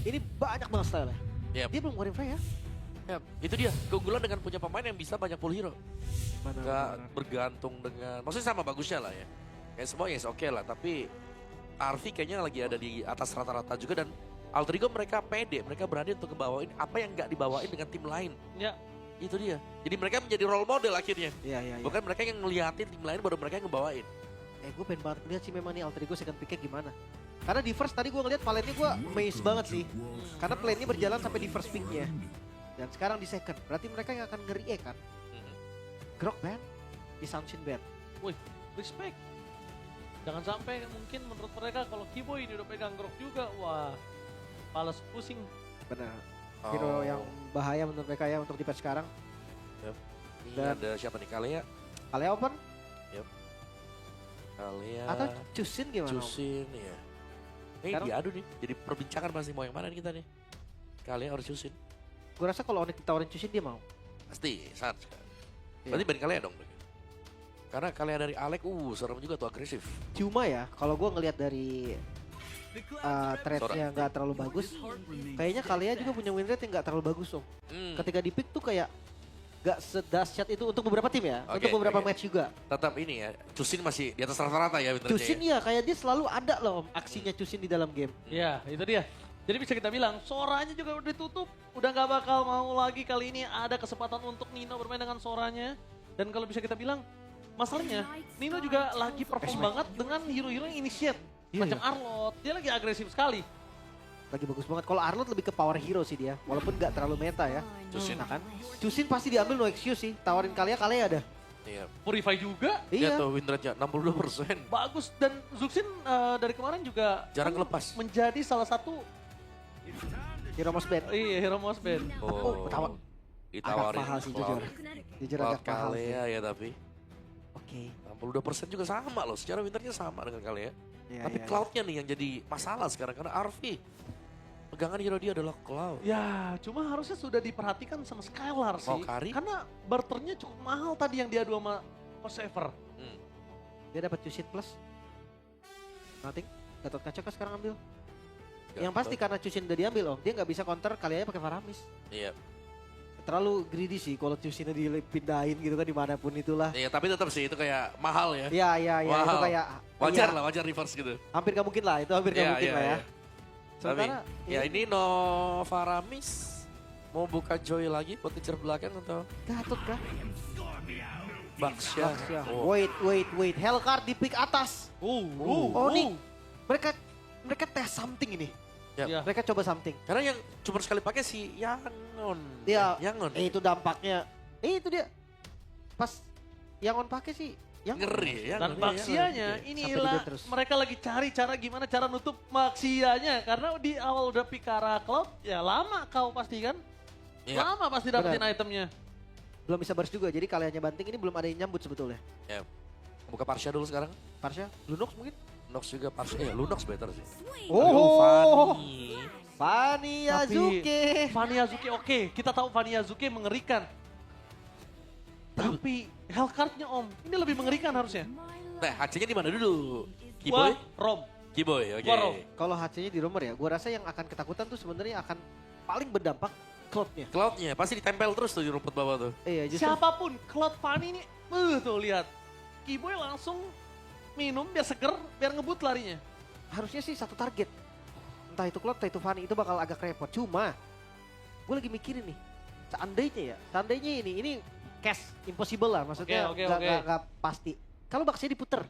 Ini banyak banget style-nya. Yep. Dia belum ngeluarin Freya. Ya, itu dia keunggulan dengan punya pemain yang bisa banyak full hero. Mana, Gak bergantung dengan, maksudnya sama bagusnya lah ya. Kayak semua yes oke lah, tapi Arvi kayaknya lagi ada di atas rata-rata juga dan Alter Ego mereka pede, mereka berani untuk ngebawain apa yang nggak dibawain dengan tim lain. Ya, Itu dia. Jadi mereka menjadi role model akhirnya. Iya, iya, iya. Bukan mereka yang ngeliatin tim lain baru mereka yang ngebawain. Gue pengen banget lihat sih memang nih Alter Ego second pick-nya gimana. Karena di first tadi gue ngeliat paletnya gue amazed banget sih. Karena plan-nya berjalan sampai di first pick-nya. Dan sekarang di second. Berarti mereka yang akan ngeri kan. Grok ban, di Sunshin ban. wih, respect. Jangan sampai mungkin menurut mereka kalau Kiboy ini udah pegang Grok juga, wah, pales pusing. Benar. Hero yang bahaya menurut mereka ya untuk di patch sekarang. Ini Dan- ada siapa nih? Kalea? Kalea open Kalea. atau Chusin gimana? Cusin ya. Ini Sekarang- diadu nih. Jadi perbincangan masih mau yang mana nih kita nih? Kalea harus Cusin. Gue rasa kalau Onyx ditawarin Chusin dia mau. Pasti, saat sekali. Iya. Berarti banding Kalea dong. Karena Kalea dari Alek, serem juga tuh agresif. Cuma ya kalau gue ngelihat dari trade-nya nggak terlalu bagus, kayaknya Kalea juga punya win rate yang nggak terlalu bagus om. Ketika di pick tuh kayak gak sedahsyat itu untuk beberapa tim ya, Oke, untuk beberapa oke. match juga. Tetap ini ya, Cusin masih di atas rata-rata ya benernya Chusin ya. ya kayak dia selalu ada loh om aksinya Chusin di dalam game. Ya, itu dia. Jadi bisa kita bilang, Soranya juga udah ditutup. Udah nggak bakal mau lagi kali ini ada kesempatan untuk Nino bermain dengan Soranya. Dan kalau bisa kita bilang, masalahnya Nino juga lagi perform banget dengan hero-hero yang initiate. Iya, Macam iya. Arlott, dia lagi agresif sekali. Lagi bagus banget. Kalau Arlott lebih ke power hero sih dia, walaupun nggak terlalu meta ya. Cusin. Nah kan, Chusin pasti diambil no excuse sih. Tawarin Kalea ada. Iya. Purify juga, Iya Iya. tuh win rate-nya 62%. bagus. Dan Zuxin dari kemarin juga Jarang lepas. menjadi salah satu Hero most bad. hero most band. Oh, tawa- Ditawarin Agak mahal sih Cloud. jujur. Jujur Cloud agak mahal sih. Kalea ya tapi. Oke. 62% juga sama loh, secara winternya sama dengan Kalea. Iya, Tapi iya, iya. Cloud-nya nih yang jadi masalah sekarang karena Arvi. Pegangan hero dia adalah Cloud. Ya, cuma harusnya sudah diperhatikan sama Skylar sih. Mau Kari? Karena barternya cukup mahal tadi yang diadu sama Forever. Dia dapat Chusin plus. Nothing. Gatot Kaca kan sekarang ambil. Gak Yang pasti tahu. karena Chusin udah diambil om, dia nggak bisa counter Kalea pakai Faramis. Iya. Terlalu greedy sih kalau Chusinnya dipindahin gitu kan dimanapun itulah. Iya, tapi tetap sih itu kayak mahal ya. Iya iya iya itu Wow. kayak Wajar iya, lah, wajar reverse gitu. hampir gak mungkin lah itu hampir gak Iya, mungkin iya, lah ya. iya. Tapi Sementara ya ini no Faramis mau buka Joy lagi buat kejar belakang atau Gatot kah? Baxia. Baxia. Oh. Wait. Hellcard di pick atas. Oh, nih. Mereka tes something ini. Ya. Iya. Mereka coba something. Karena yang cuma sekali pakai si Yangon. Iya. Yangon. Itu dampaknya. Itu dia. Pas yang on pakai sih. Yang Ngeri ya. Dan Yangon. Maxianya Sampai inilah di terus. mereka lagi cari cara gimana cara nutup Maxianya. Karena di awal udah Pikara Cloud, ya lama kau pasti kan? Iya. Lama pasti dapetin Benar. itemnya. belum bisa burst juga. Jadi kaliannya banting ini belum ada yang nyambut sebetulnya. Ya. Buka Parsha dulu sekarang. Parsha, Lunox mungkin? Nox juga Parsha. Lunox better sih. Oh. Aduh, Fanny. Fanny Yazuki. Fanny Azuki oke, kita tahu Fanny Azuki mengerikan. Tapi Hellcard-nya om, ini lebih mengerikan harusnya. Nah, HC-nya di mana dulu? Wah, Kiboy? Rom. Kiboy, oke. Wah, Rom. Kalau HC-nya di rumor ya, gua rasa yang akan ketakutan tuh sebenarnya akan paling berdampak Cloud-nya. Cloud-nya pasti ditempel terus tuh di rumput bawah tuh. Iya, justru Siapapun, Cloud Fanny ini, tuh lihat. Kiboy langsung minum biar seger, biar ngebut larinya. harusnya sih satu target. Entah itu Cloud, entah itu Fanny, itu bakal agak repot. Cuma, gue lagi mikirin nih, seandainya ini cash impossible lah, maksudnya Oke. nggak pasti. Kalau Baxia diputer,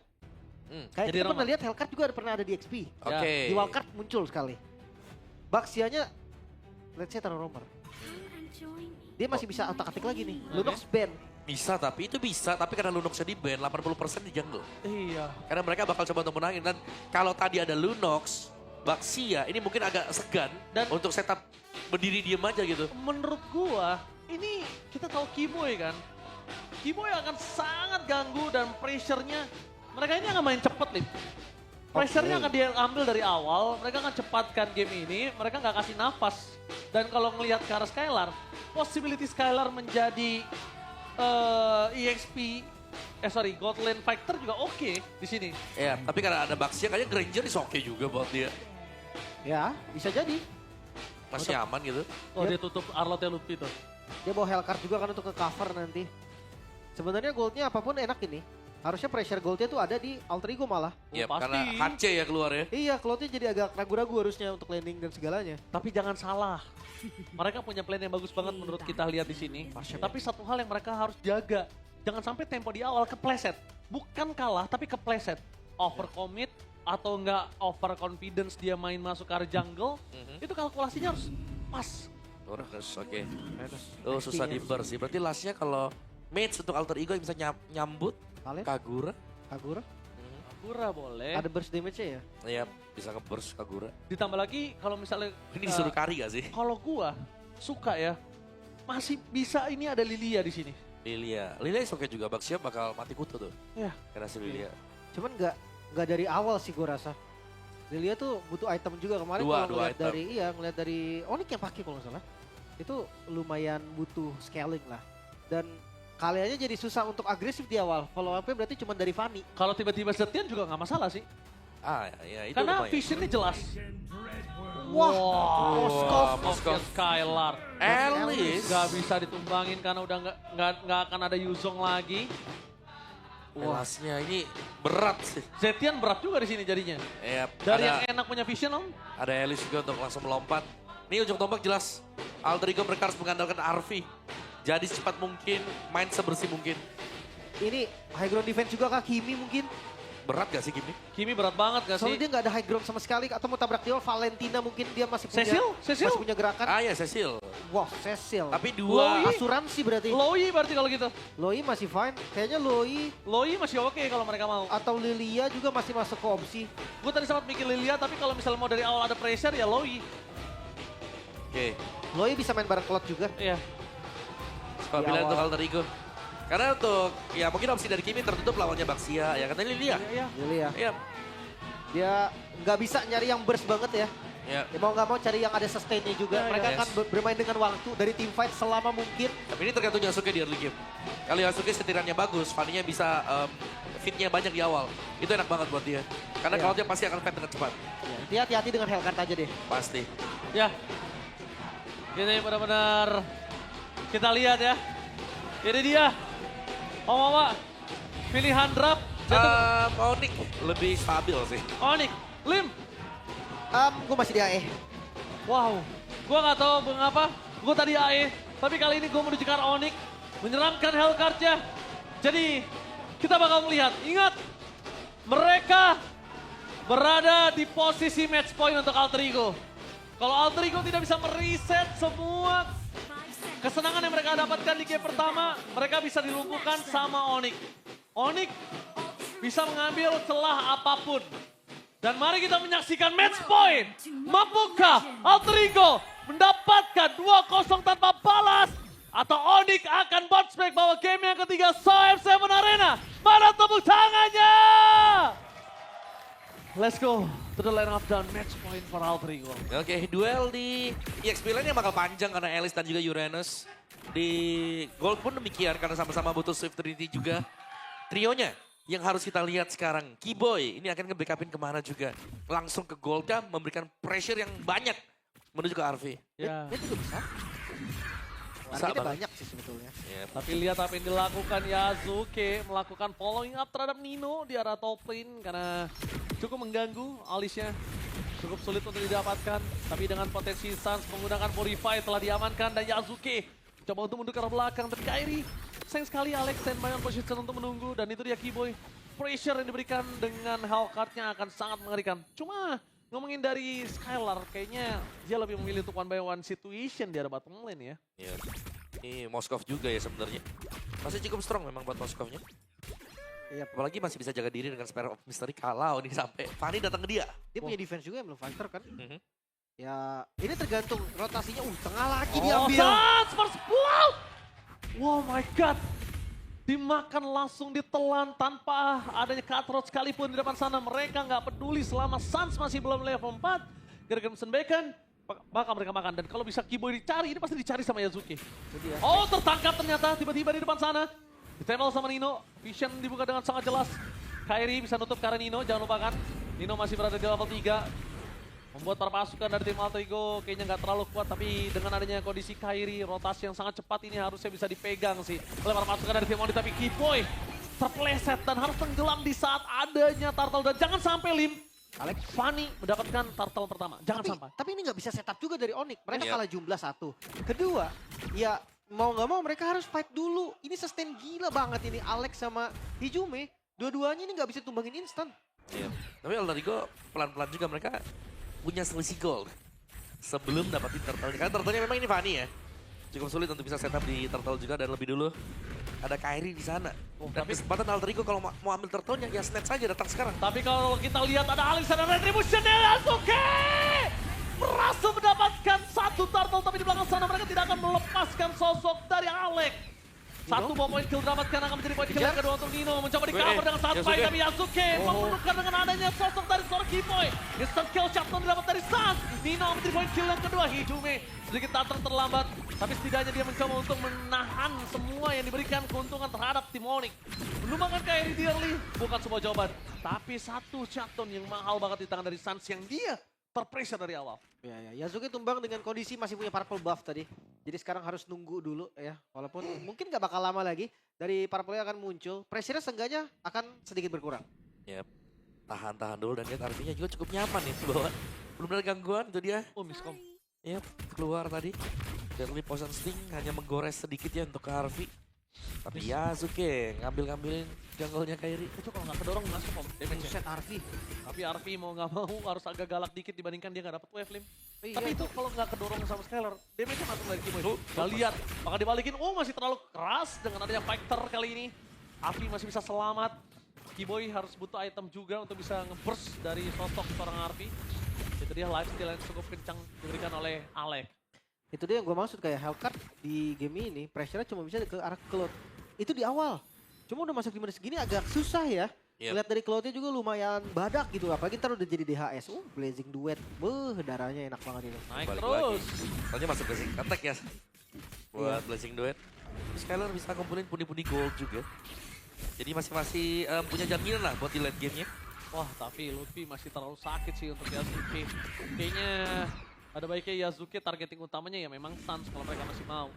kayak Jadi kita pernah Roman. lihat Hellcard juga pernah ada di XP. Oke. Di Wildcard muncul sekali. Baxianya, let's say taruh romer. Dia masih bisa otak-atik lagi nih. Lunox ban. Bisa tapi itu bisa, tapi karena Lunox di ban 80% di jungle. Iya. Karena mereka bakal coba untuk menangin dan kalau tadi ada Lunox, Baxia ini mungkin agak segan Dan- untuk setup berdiri diem aja gitu. Menurut gua, ini kita tahu Kiboy kan. Kiboy akan sangat ganggu dan pressure-nya. Mereka ini akan main cepet, Lip. Pressure-nya akan dia ambil dari awal, mereka akan cepatkan game ini, mereka nggak kasih nafas. Dan kalau ngelihat ke arah Skylar, possibility Skylar menjadi EXP, Godland Fighter juga oke di sini. Ya, tapi karena ada Baxia kayaknya Granger is oke juga buat dia. Ya, bisa jadi. masih aman gitu. Oh dia tutup Arlotnya Luffy tuh. Dia bawa Hellcard juga kan untuk ke cover nanti. Sebenarnya goldnya apapun enak ini. Harusnya pressure goldnya tuh ada di Alter Ego malah. Iya, pasti. karena HC ya keluar ya. Iya, Cloud-nya jadi agak ragu-ragu harusnya untuk landing dan segalanya. Tapi jangan salah. Mereka punya plan yang bagus banget menurut kita lihat di sini. Tapi satu hal yang mereka harus jaga. Jangan sampai tempo di awal kepleset. Bukan kalah, tapi kepleset. Overcommit atau enggak overconfidence dia main masuk ke area jungle. Itu kalkulasinya harus pas. Terus, oke. Tuh susah di burst sih. Berarti lastnya kalau mates untuk Alter Ego yang bisa nyambut Valen, Kagura. Kagura. Kagura boleh. Ada burst damage-nya ya? Iya, bisa ke-burst Kagura. Ditambah lagi kalau misalnya Ini disuruh kari gak sih? kalau gua suka ya, masih bisa ini ada Lilia di sini. Lilia is oke juga. Baxia bakal mati kutu tuh. Ya. Karena si Lilia. Cuman nggak dari awal sih gue rasa. Lilia tuh butuh item juga kemarin Dua kalau ngeliat item. ngeliat dari Onyx yang pakai kalau nggak salah. Itu lumayan butuh scaling lah. Dan kaliannya jadi susah untuk agresif di awal. Follow up-nya berarti cuma dari Fanny. Kalau tiba-tiba Zetian juga nggak masalah sih. Ya itu Karena lumayan. visionnya jelas. Wah, Moskov Skylar. Alice. Gak bisa ditumbangin karena udah nggak akan ada Yuzong lagi. Elasnya ini berat sih. Zetian berat juga di sini jadinya. Ya, Dari ada, yang enak punya vision om. ada Alice juga untuk langsung melompat. Ini ujung tombak jelas. Alter Ego mereka harus mengandalkan Arvi. Jadi secepat mungkin, main sebersih mungkin. Ini high ground defense juga kah Kimi mungkin? Berat gak sih Kimi? Kimi berat banget gak Soalnya sih? dia nggak ada high ground sama sekali atau mau tabrak dia Valentina mungkin dia masih punya Cecil? masih punya gerakan. Ah ya Cecil. Wah, Cecil. Tapi dua. Loi. Asuransi berarti. Loi berarti kalau gitu. Loi masih fine. Kayaknya Loi Loi masih oke kalau mereka mau. atau Lilia juga masih masuk ke opsi. Gue tadi sempat mikir Lilia tapi kalau misalnya mau dari awal ada pressure ya Loi. Oke. Loi bisa main bareng Cloud juga. Iya. Kalau Di bilang awal. untuk Alter Ego. Karena untuk, ya mungkin opsi dari Kimi tertutup lawannya Baxia. Ya katanya Lilia. Iya. Lilia. Iya. Dia nggak bisa nyari yang burst banget ya. Ya. Dia mau nggak mau cari yang ada sustain-nya juga. Ya, Mereka yes. akan bermain dengan waktu dari team fight selama mungkin. Tapi ini tergantung Yasuke di early game. Kalau Yasuke setirannya bagus, Fanny-nya bisa fitnya banyak di awal. Itu enak banget buat dia. Karena Iya. kalau dia pasti akan fight dengan cepat. Ya, dia hati-hati dengan Hellcard aja deh. Pasti. Ya. Ini benar-benar kita lihat ya. Ini dia. Om pilihan draft jatuh. Onyx lebih stabil sih. Onyx, Lim. Gue masih di AE. Wow, gua nggak tahu mengapa. Gue tadi AE, tapi kali ini gue menuju ke arah Onyx, menyeramkan Hellcard-nya. Jadi kita bakal melihat. Ingat, mereka berada di posisi match point untuk Alter Ego. Kalau Alter Ego tidak bisa mereset semua kesenangan yang mereka dapatkan di game pertama, mereka bisa dilumpuhkan sama Onyx. Onyx bisa mengambil celah apapun. Dan mari kita menyaksikan match point. Mampukah Alter Ego mendapatkan 2-0 tanpa balas? Atau Onyx akan bounce back bawa game yang ketiga SoF7 Arena? Mana tepuk tangannya? Let's go to the line of down match point for Alter Ego. Oke, duel di EXP Lane yang bakal panjang karena Alice dan juga Uranus. Di Gold pun demikian karena sama-sama butuh Swift Trinity juga. Trionya yang harus kita lihat sekarang. Keyboy ini akan nge-backupin kemana juga. Langsung ke Gold kah memberikan pressure yang banyak menuju ke RV. Ya. Dia juga bisa. Bisa Targetnya banget. banyak sih sebetulnya. Ya, Tapi lihat apa yang dilakukan Yasuke, melakukan following up terhadap Nino di arah top lane karena cukup mengganggu alisnya. Cukup sulit untuk didapatkan, tapi dengan potensi Sans menggunakan Purify telah diamankan dan Yasuke coba untuk mundur ke arah belakang. Tapi Kairi, sayang sekali Alex standby on position untuk menunggu dan itu dia Keyboy. Pressure yang diberikan dengan Hellcard-nya akan sangat mengerikan. Cuma ngomongin dari Skylar, kayaknya dia lebih memilih untuk one by one situation di arah bottom lane ya. ya. Ini Moskov juga ya sebenarnya. Masih cukup strong memang buat Moskovnya. Iya. Apalagi masih bisa jaga diri dengan Spare of Mystery kalau nih sampai Fanny datang ke dia. Dia punya defense juga yang belum fighter kan. Mhm. Ya ini tergantung rotasinya. Tengah lagi Oh, diambil. Sans first blood! Wow my god. Dimakan langsung ditelan tanpa adanya cutthroat sekalipun di depan sana. Mereka nggak peduli selama Sans masih belum level 4. Gara-gara mesen bacon, bakal mereka makan. Dan kalau bisa Keyboy dicari, ini pasti dicari sama Yasuke. Itu dia. Oh tertangkap ternyata tiba-tiba di depan sana. Ditempel sama Nino, vision dibuka dengan sangat jelas. Kairi bisa nutup karena Nino, jangan lupakan. Nino masih berada di level 3. Membuat para pasukan dari tim Altrigo kayaknya nggak terlalu kuat, tapi dengan adanya kondisi Kairi, rotasi yang sangat cepat ini harusnya bisa dipegang sih oleh para pasukan dari tim Onyx. Tapi Kiboy terpleset dan harus tenggelam di saat adanya turtle. Dan jangan sampai Lim, Alex. Fanny mendapatkan turtle pertama. Jangan sampai. Tapi ini nggak bisa setup juga dari Onyx. Mereka Iya. kalah jumlah 1. Kedua, ya mau nggak mau mereka harus fight dulu. Ini sustain gila banget ini Alex sama Hijume. Dua-duanya ini nggak bisa tumbangin instan. Iya. Tapi Alterigo pelan-pelan juga mereka punya selisih gol sebelum dapatin turtle. Karena turtle-nya memang ini Fanny ya. Cukup sulit untuk bisa setup di turtle juga dan lebih dulu ada Kairi di sana. Dan tapi- kesempatan Alterigo kalau mau ambil turtle-nya ya snatch saja datang sekarang. Tapi kalau kita lihat ada Alex dan Retribution dari Yasuke berhasil mendapatkan satu turtle, tapi di belakang sana mereka tidak akan melepaskan sosok dari Alex. Satu bom point kill dapatkan akan menjadi point kill yang kedua untuk Nino. Mencoba di cover dengan sangat baik, tapi Yasuke membunuhkan dengan adanya sosok dari seorang Kiboy. Instant kill shotgun didapat dari Sans. Nino menjadi point kill yang kedua. Hijume sedikit datang terlambat, tapi setidaknya dia mencoba untuk menahan semua yang diberikan keuntungan terhadap tim Onyx. Menumbangkan Kairi Dearly bukan sebuah jawaban, tapi satu shotgun yang mahal banget di tangan dari Sans yang dia terpressure dari awal. Ya, Yasuke tumbang dengan kondisi masih punya purple buff tadi. Jadi sekarang harus nunggu dulu ya. Walaupun mungkin gak bakal lama lagi. Dari purple akan muncul. Pressure-nya seenggaknya akan sedikit berkurang. Yep. Tahan-tahan dulu dan lihat artinya juga cukup nyaman nih bahwa belum ada gangguan itu dia. Oh, miskom. Yep, keluar tadi. Deadly Poison Sting hanya menggores sedikit ya untuk ke Harvey. Tapi Yasuke ngambil-ngambilin jungle-nya Kairi. Itu kalau nggak kedorong masuk om damage-nya. Set Arvi. Tapi Arvi mau nggak mau harus agak galak dikit dibandingkan dia nggak dapet wave lim. Iya, Tapi itu kalau nggak kedorong sama Skylar, damage-nya masuk dari Kiboy. Kita lihat, bakal dibalikin. Oh, masih terlalu keras dengan adanya fighter kali ini. Arvi masih bisa selamat. Kiboy harus butuh item juga untuk bisa nge-burst dari sosok seorang Arvi. Itu dia lifesteal yang cukup kencang diberikan oleh Alex. Itu dia yang gue maksud kayak Hellcat di game ini pressure-nya cuma bisa ke arah Cloud. Itu di awal. Cuma udah masuk di menit segini agak susah ya. Yep. Lihat dari Cloud-nya juga lumayan badak gitu. Apalagi ntar udah jadi DHS. Blazing Duet. Darahnya enak banget ini. Naik Balik terus. lagi. Soalnya masuk blessing attack ya. Buat blessing duet. Skylar bisa kumpulin pundi-pundi gold juga. Jadi masih punya jaminan lah buat di late game-nya. Wah, tapi Lutfi masih terlalu sakit sih untuk Yasuke. Kayaknya ada baiknya Yasuke targeting utamanya ya memang Sans kalau mereka masih mau.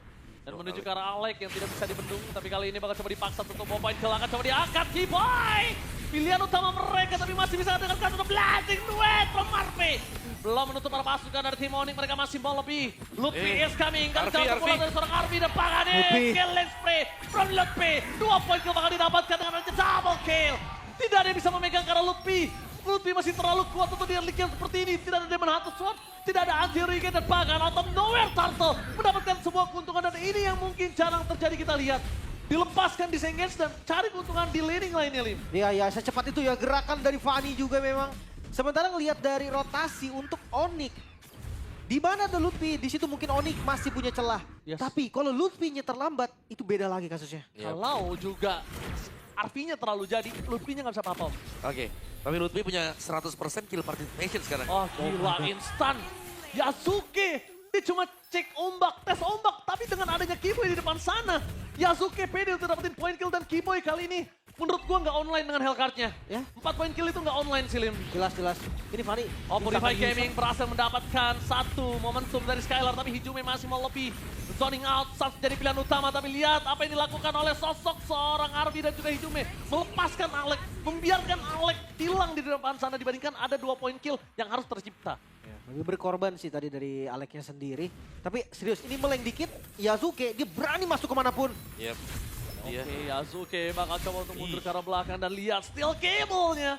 Dan menuju ke arah Alex yang tidak bisa dibendung, tapi kali ini bakal coba dipaksa untuk bom point kill, akan coba diangkat Kiboy! Pilihan utama mereka, tapi masih bisa dengan kartu Blazing Duet from Marpe. Belum menutup para pasukan dari tim Onyx, mereka masih mau lebih. Lutfi is coming, dan jauh pulang dari seorang Arby dan Pagani. Killing spree from Lutfi. 2 point kill bakal didapatkan dengan adanya double kill. Tidak ada yang bisa memegang karena Lutfi. Lutfi masih terlalu kuat untuk dia kill seperti ini. Tidak ada Demon Hunter Sword, tidak ada anti-regen dan Pagan out of nowhere Turtle mendapatkan sebuah keuntungan, dan ini yang mungkin jarang terjadi kita lihat. Dilepaskan, disengage dan cari keuntungan di laning lainnya Lim. Ya, secepat itu ya gerakan dari Fanny juga memang. Sementara ngelihat dari rotasi untuk Onyx. Di mana ada Lutfi, di situ mungkin Onyx masih punya celah. Yes. Tapi kalau Lutfi-nya terlambat, itu beda lagi kasusnya. Yep. Kalau juga Arvi-nya terlalu jadi, Lutfi-nya nggak bisa apa-apa. Oke, tapi Lutfi punya 100% kill participation sekarang. Oh gila, instan. Yasuke, dia cuma cek ombak, tes ombak. Tapi dengan adanya Kiboy di depan sana, Yasuke pede untuk dapetin point kill, dan Kiboy kali ini menurut gua nggak online dengan Hellcard-nya. Ya. 4 point kill itu nggak online sih Lim. Jelas. Ini Fanny. Oh, Purify Instantly Gaming berhasil mendapatkan satu momentum dari Skylar, tapi Hijume masih mau lebih. Zoning out, Sans jadi pilihan utama, tapi lihat apa yang dilakukan oleh sosok seorang Arby dan juga Hijume. Melepaskan Alex, membiarkan Alex hilang di depan sana dibandingkan ada 2 point kill yang harus tercipta. Lebih berkorban sih tadi dari Alexnya sendiri. Tapi serius, ini meleng dikit, Yasuke dia berani masuk kemanapun. Yep. Dia. Oke, Yasuke bakal coba untuk mundur ke arah belakang dan lihat steel cable-nya.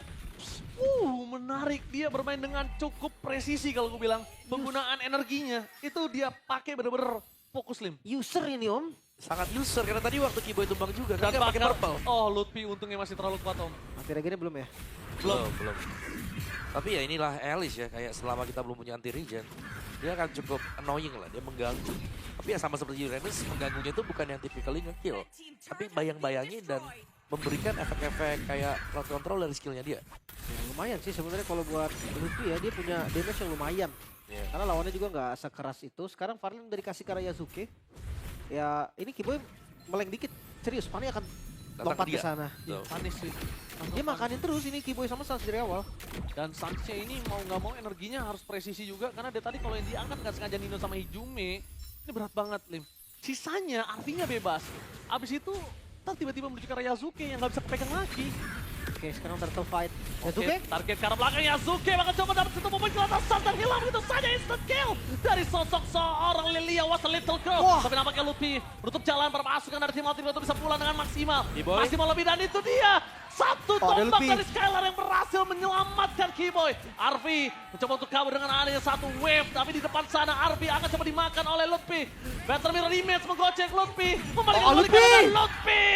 Menarik, dia bermain dengan cukup presisi kalau gue bilang. Penggunaan energinya itu dia pakai bener-bener fokus Lim. User ini om. Sangat user karena tadi waktu Kiboy tumbang juga. Dan Kan pakai bakal, purple. oh Lutfi untungnya masih terlalu kuat om. Anti-regennya belum ya? Belum. Tapi ya inilah Alice ya, kayak selama kita belum punya anti regen, dia akan cukup annoying lah, dia mengganggu. Tapi ya sama seperti Uranus, mengganggunya itu bukan yang typically nge-kill, tapi bayang-bayangin dan memberikan efek-efek kayak crowd control dari skillnya dia. Ya, lumayan sih sebenarnya kalau buat Lutfi ya, dia punya damage yang lumayan. Yeah. Karena lawannya juga nggak sekeras itu. Sekarang Farlin dari kasih ke arah Yasuke. Ya ini Kiboy meleng dikit. Serius, Fanny akan datang lompat ke ke dia. sana. Ya, Tuh. panis sih. Langsung Dia panis. makanin terus ini Keyboy sama Sans dari awal. Dan Sansnya ini mau nggak mau energinya harus presisi juga. Karena dia tadi kalau yang diangkat nggak sengaja Nino sama Hijume. Ini berat banget, Lim. Sisanya artinya bebas. Abis itu, ntar tiba-tiba menuju ke arah Yasuke yang nggak bisa kepegang lagi. Oke, sekarang turtle fight. Oke, Yasuke? target ke arah belakang Yasuke bakal coba dapat satu momen kelatasan dan hilang begitu saja instant kill dari sosok seorang Lilia was a little girl. Wah. Tapi nampaknya Luffy menutup jalan para pasukan dari tim Ultimate itu bisa pulang dengan maksimal. Keyboy. Maksimal lebih dan itu dia. Satu Oh, ada tombak Luffy. dari Skylar yang berhasil menyelamatkan Keyboy. Arvi mencoba untuk kabur dengan adanya satu wave. Tapi di depan sana Arvi akan coba dimakan oleh Luffy. Battle Mirror Image menggocek Luffy. Membalikan Oh, balikan Luffy. dengan Luffy.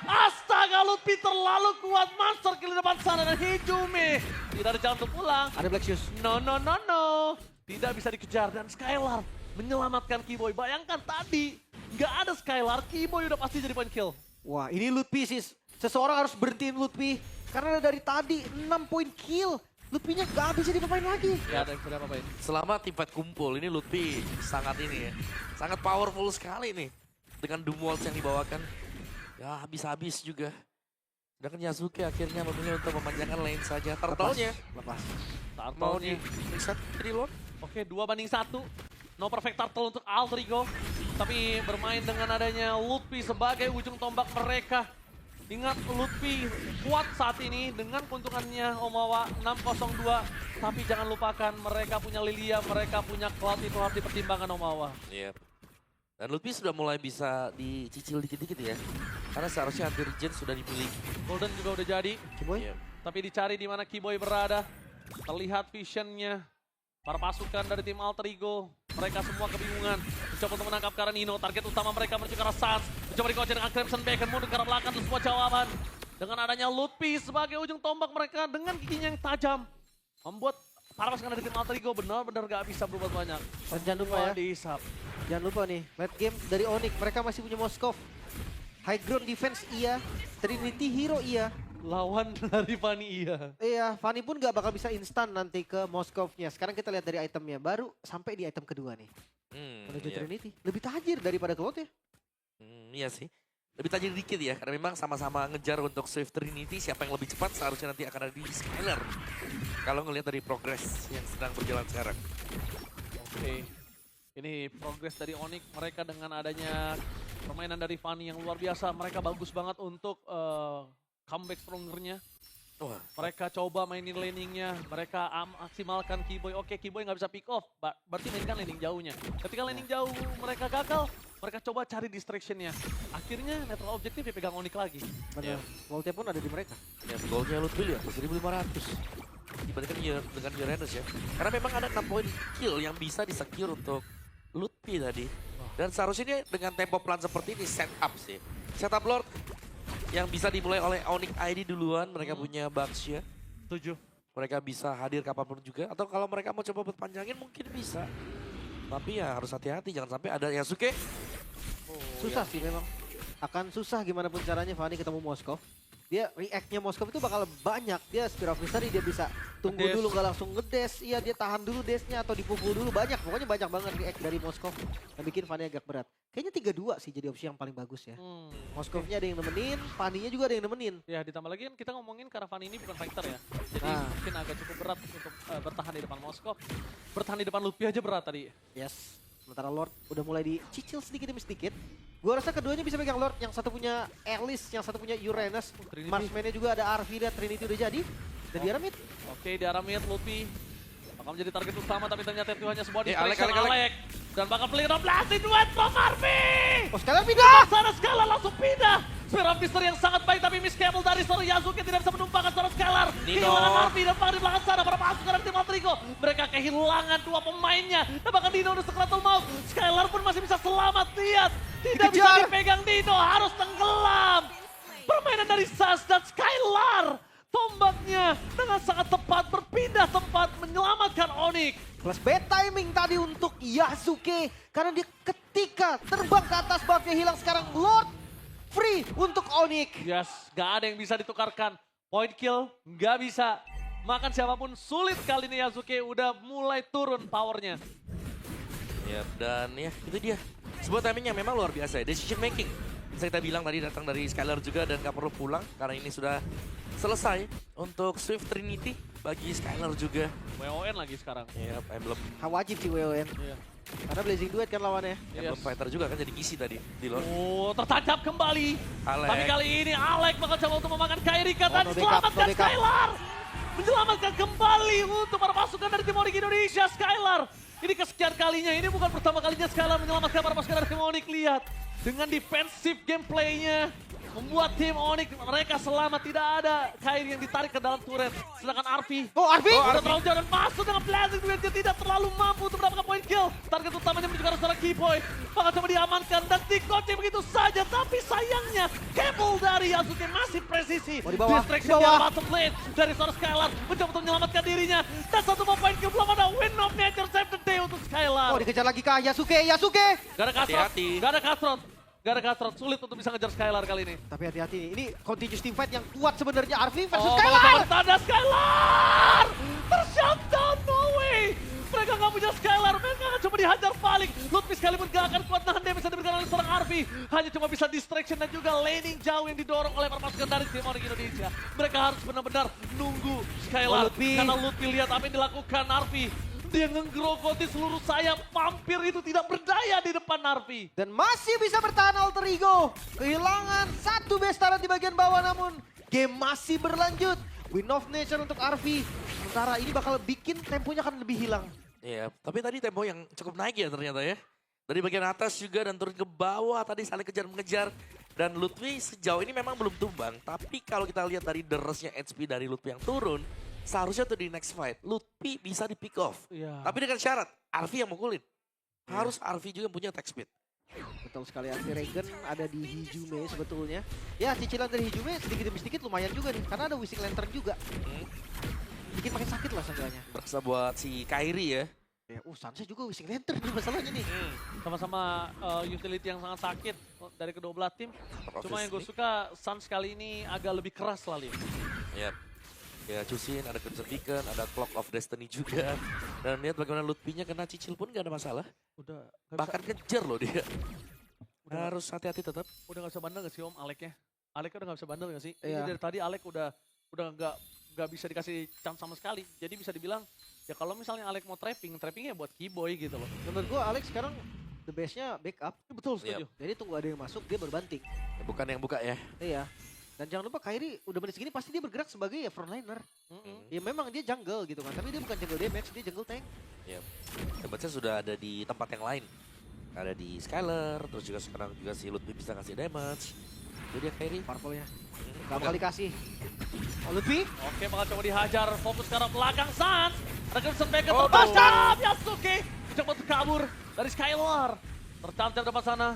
Astaga, Luffy terlalu kuat. Monster kill di depan sana dan Hijume tidak ada jalan untuk pulang. Ada Black Shoes. No. Tidak bisa dikejar dan Skylar menyelamatkan Keyboy. Bayangkan tadi nggak ada Skylar, Keyboy udah pasti jadi point kill. Wah, ini Lutfi sih. Seseorang harus berhentiin Lutfi. Karena dari tadi 6 point kill. Lutfinya gak bisa dipapain lagi. Gak ada yang bisa apa-apain. Selama tim fight kumpul, ini Lutfi sangat ini ya. Sangat powerful sekali nih. Dengan Doom Waltz yang dibawakan. Ya habis-habis juga. Sedangkan Yasuke akhirnya memilih untuk memanjangkan lane saja. Turtle-nya Lepas. mau Turtle-nya. di reset jadi Lord. Oke, 2-1. No perfect turtle untuk Alter Ego. Tapi bermain dengan adanya Luffy sebagai ujung tombak mereka. Ingat Luffy kuat saat ini dengan keuntungannya Omawa 602. Tapi jangan lupakan mereka punya Lilia, mereka punya Cloud, itu harus dipertimbangkan Omawa. Iya. Dan Lutfi sudah mulai bisa dicicil dikit-dikit ya. Karena seharusnya anti regen sudah dimiliki. Golden juga udah jadi. Keyboy? Iya. Tapi dicari di mana Keyboy berada. Terlihat visionnya. Para pasukan dari tim Alter Ego. Mereka semua kebingungan. Mencoba untuk menangkap ke arah Nino. Target utama mereka menuju ke arah Sans. Mencoba dikocok dengan Crimson Bacon. Mundur ke arah belakang itu semua jawaban. Dengan adanya Luffy sebagai ujung tombak mereka. Dengan giginya yang tajam. Membuat para pasukan dari tim Alter Ego benar-benar gak bisa berbuat banyak. Dan jangan lupa ya. Dihisap. Jangan lupa nih, late game dari Onyx. Mereka masih punya Moskov. High ground defense iya. Trinity hero iya. Lawan dari Fanny iya. Iya, Fanny pun gak bakal bisa instan nanti ke Moskovnya. Sekarang kita lihat dari itemnya. Baru sampai di item kedua nih. Menuju Iya. Trinity. Lebih tajir daripada Cloud ya. Iya sih. Lebih tajir dikit ya, karena memang sama-sama ngejar untuk Swift Trinity. Siapa yang lebih cepat seharusnya nanti akan ada di Skylar. Kalau ngelihat dari progres yang sedang berjalan sekarang. Oke. Ini progres dari Onyx. Mereka dengan adanya permainan dari Fanny yang luar biasa. Mereka bagus banget untuk comeback strongernya. Wah, Mereka coba mainin laningnya. Mereka maksimalkan Keyboy. Oke, Keyboy nggak bisa pick off. Berarti mainkan laning jauhnya. Ketika laning jauh mereka gagal, mereka coba cari distractionnya. Akhirnya netral objektif dipegang Onyx lagi. Benar. Voltnya pun ada di mereka. ya golnya Lutfi ya, 1.500. Dibandingkan dengan Uranus ya. Karena memang ada 6 poin kill yang bisa disecure untuk Lutfi tadi. Dan seharusnya ini dengan tempo pelan seperti ini setup sih. Setup Lord yang bisa dimulai oleh Onyx ID duluan. Mereka punya Baxia. 7. Mereka bisa hadir kapanpun juga. Atau kalau mereka mau coba panjangin mungkin bisa. Tapi ya harus hati-hati. Jangan sampai ada Yasuke. Susah sih memang. Akan susah gimana pun caranya Fanny ketemu Moskov. Dia react-nya Moskov itu bakal banyak. Dia Spear of Mystery dia bisa tunggu Ngedes. dulu gak langsung ngedes. Iya dia tahan dulu desnya atau dipukul dulu. Banyak, pokoknya banyak banget react dari Moskov. Yang bikin Fanny agak berat. Kayaknya 3-2 sih jadi opsi yang paling bagus ya. Moskovnya ada yang nemenin, Fanny-nya juga ada yang nemenin. Ya ditambah lagi kan kita ngomongin karena Fanny ini bukan fighter ya. Jadi Ah. mungkin agak cukup berat untuk bertahan di depan Moskov. Bertahan di depan Luffy aja berat tadi. Yes. Sementara Lord udah mulai dicicil sedikit demi sedikit. Gua rasa keduanya bisa pegang Lord. Yang satu punya Alice, yang satu punya Uranus. Trinity. Marksman-nya juga ada Arvi dan Trinity udah jadi. Dan di arah mid. Oke, di arah mid Luffy bakal menjadi target utama tapi ternyata itu hanya sebuah Alek, distraction Alek. Alek. Dan bakal beli 16 duet from Arvi. Oh sekalian pindah! Sana Skylar langsung pindah. Spear of Mystery yang sangat baik tapi miss cable dari seorang Yasuke tidak bisa menumpangkan seorang Skylar. Nino. Kehilangan Arvi dan di belakang sana para pasukan dari tim Alter Ego. Mereka kehilangan dua pemainnya. Dan bahkan Nino udah sekeratul mau. Skylar pun masih bisa selamat, lihat. Tidak bisa Dikejar. dipegang Nino, harus tenggelam. Permainan dari Sas dan Skylar. Tombaknya dengan sangat tepat berpindah tempat menyelamatkan Onyx. Plus bad timing tadi untuk Yasuke. Karena dia ketika terbang ke atas buffnya hilang sekarang. Lord free untuk Onyx. Yes, gak ada yang bisa ditukarkan. Point kill, gak bisa. Makan siapapun sulit kali ini Yasuke udah mulai turun powernya. Ya, dan ya itu dia. Sebuah timing yang memang luar biasa ya. Decision making Bisa kita bilang tadi datang dari Skylar juga dan gak perlu pulang karena ini sudah selesai untuk Swift Trinity bagi Skylar juga. WON lagi sekarang. Iya, Emblem, Wajib sih WON. Iya. Karena Blazing Duet kan lawannya. Emblem Fighter juga kan jadi kisi tadi di lore. Oh, tertancap kembali. Alek. Tapi kali ini Alek bakal coba untuk memakan Kairika dan no backup, selamatkan no backup. Skylar. Menyelamatkan kembali untuk para pasukan dari tim Onyx Indonesia, Skylar. Ini kesekian kalinya, ini bukan pertama kalinya Skylar menyelamatkan para pasukan dari tim Onyx. Lihat, dengan defensif gameplaynya, membuat tim Onyx mereka selamat, tidak ada Kairi yang ditarik ke dalam turret. Sedangkan Arfi Oh, Arfi! udah terlalu jauh dan masuk dengan Blazing Duet yang tidak terlalu mampu untuk mendapatkan poin kill. Target utamanya menuju ke arah seorang Keyboy. Maka coba diamankan dan dikocek begitu saja. Tapi sayangnya Keppel dari Yasuke masih presisi. Oh, di bawah, Distraction di bawah. di bottom lane dari seorang Skylar. Mencoba untuk menyelamatkan dirinya. Dan satu poin kill belum ada. Win of nature save the day untuk Skylar. Oh, dikejar lagi kah Yasuke, Yasuke! Gak ada Cutthroat. Hati-hati. Gak ada Cutthroat. Gak ada Cutthroat. Sulit untuk bisa ngejar Skylar kali ini. Tapi hati-hati nih, ini continuous team fight yang kuat sebenarnya Arfi versus Oh, Skylar! tanda Skylar! Tershutdown, no way! Mereka nggak punya Skylar, mereka akan coba dihajar balik. Lutfi sekalipun gak akan kuat nahan damage yang diberikan oleh seorang Arfi. Hanya cuma bisa distraction dan juga laning jauh yang didorong oleh para pasukan dari tim Onyx Indonesia. Mereka harus benar-benar nunggu Skylar. Oh, Lutfi. Karena Lutfi lihat apa yang dilakukan Arfi. Dia ngegrogoti seluruh sayap, vampir itu tidak berdaya di depan Arfi. Dan masih bisa bertahan Alter Ego. Kehilangan satu base talent di bagian bawah namun game masih berlanjut. Win of Nature untuk Arfi. Sementara ini bakal bikin temponya akan lebih hilang. Iya, tapi tadi tempo yang cukup naik ya ternyata ya. Dari bagian atas juga dan turun ke bawah tadi saling kejar-mengejar. Dan Lutfi sejauh ini memang belum tumbang. Tapi kalau kita lihat dari derasnya HP dari Lutfi yang turun, seharusnya tuh di next fight, Lutfi bisa di pick off. Iya. Tapi dengan syarat, Arfi yang mukulin. Harus Arfi juga punya attack speed. Betul sekali, Arfi Regen ada di Hijume sebetulnya. Ya, cicilan dari Hijume sedikit demi sedikit lumayan juga nih. Karena ada Wishing Lantern juga. Bikin makin sakit lah seenggaknya. Berasa buat si Kairi ya. Ya, Sansa juga Wishing Lantern nih masalahnya nih. Sama-sama utility yang sangat sakit dari kedua belah tim. Cuma yang gue suka, Suns kali ini agak lebih keras lah, Lim. Ya, ya Cusin, ada Crimson Beacon, ada Clock of Destiny juga. Dan lihat bagaimana Lutfi-nya kena cicil pun gak ada masalah. Udah Bahkan kejar loh dia. Harus hati-hati tetap. udah gak bisa bandel gak sih Om Aleknya? Aleknya udah gak bisa bandel gak sih? Iya. Ini dari tadi Alek udah nggak bisa dikasih chance sama sekali. Jadi bisa dibilang ya kalau misalnya Alek mau trappingnya buat Keyboy gitu loh. Menurut gua Alex sekarang the best-nya backup. Betul, setuju. Jadi tunggu ada yang masuk, dia berbanting. Bukan yang buka ya. Iya. Dan jangan lupa Kairi udah menit segini pasti dia bergerak sebagai ya frontliner. Mm-mm. Ya memang dia jungle gitu kan, tapi dia bukan jungle damage, dia jungle tank. Ya, hebatnya sudah ada di tempat yang lain. Ada di Skylar, terus juga sekarang juga si Lutfi bisa kasih damage. Itu dia Kairi. Purple-nya. Gak bakal dikasih. Oh, Lutfi? Oke, bakal coba dihajar. Fokus ke arah belakang Suns. Ada Crimson Beacon Oh, tertangkap. Yasuke coba untuk kabur dari Skylar. Tertancap depan sana.